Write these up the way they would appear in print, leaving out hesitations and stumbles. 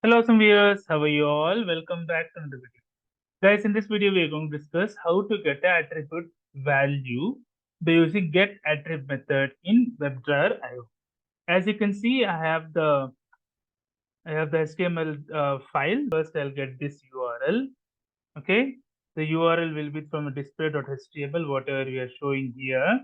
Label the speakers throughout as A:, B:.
A: Hello, some viewers. How are you all? Welcome back to another video. Guys, in this video, we are going to discuss how to get an attribute value by using getAttrib method in WebdriverIO. As you can see, I have the HTML file. First, I'll get this URL. Okay, the URL will be from a display.html, whatever we are showing here.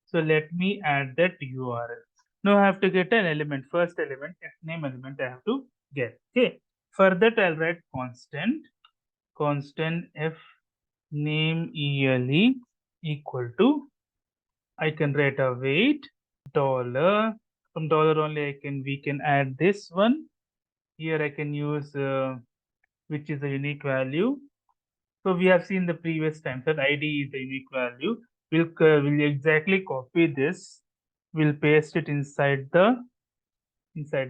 A: So let me add that URL. Now I have to get an element. First element, fname element, I have to get. Okay. For that, I'll write constant fnameEle equal to, I can write a weight dollar. From dollar only we can add this one. Here I can use which is a unique value. So we have seen the previous time that ID is the unique value. We'll exactly copy this. We'll paste it inside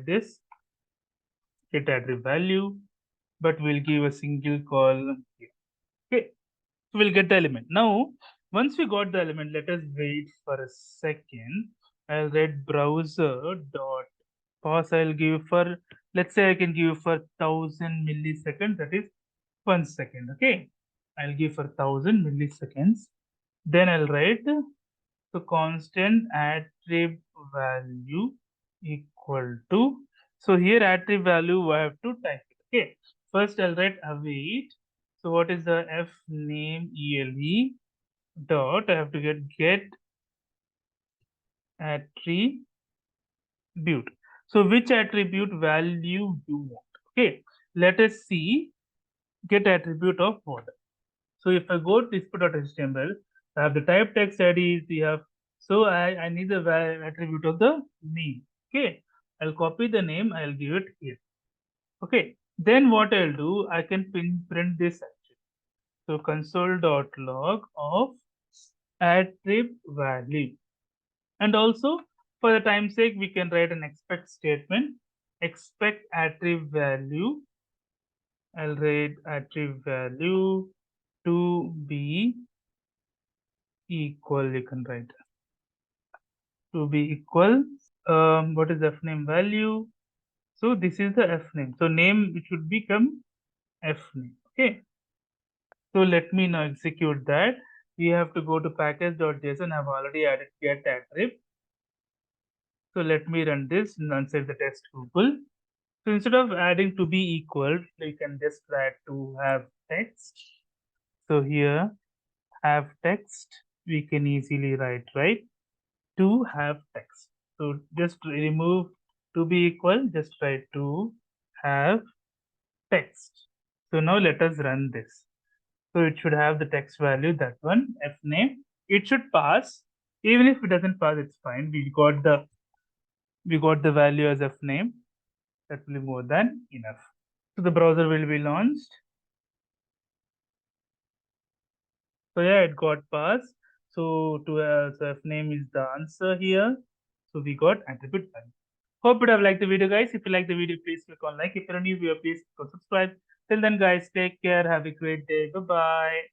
A: this get attrib value, but we'll give a single call here. Okay, so we'll get the element. Now, once we got the element, let us wait for a second. I'll write browser.pause. I'll give for, let's say I can give for 1000 milliseconds, that is 1 second. Okay, I'll give for 1000 milliseconds. Then I'll write the constant attrib value equal to. So here attrib value I have to type it. Okay, first I'll write await. So what is the fnameEle dot? I have to get attribute. So which attribute value you want? Okay, let us see get attribute of what. So if I go to display.html, I have the type text IDs, we have, so I need the attribute of the name. Okay, I'll copy the name, I'll give it here. Okay, then what I'll do, I can print this actually. So console.log of attrib value. And also for the time's sake, we can write an expect statement, expect attrib value. I'll write attrib value to be equal, you can write to be equal. What is fname value? So this is the fname. So name, it should become fname. Okay. So let me now execute that. We have to go to package.json. I've already added get attrib. So let me run this and save the test Google. So instead of adding to be equal, you can just add to have text. So here have text, we can easily write, right? To have text. So just remove to be equal, just write to have text. So now let us run this. So it should have the text value, that one, fname. It should pass. Even if it doesn't pass, it's fine. We got the value as fname. That will be more than enough. So the browser will be launched. So yeah, it got passed. So so fname is the answer here. So we got attribute value. Hope you have liked the video, guys. If you like the video, please click on like. If you're a new viewer, please click on subscribe. Till then, guys, take care. Have a great day. Bye-bye.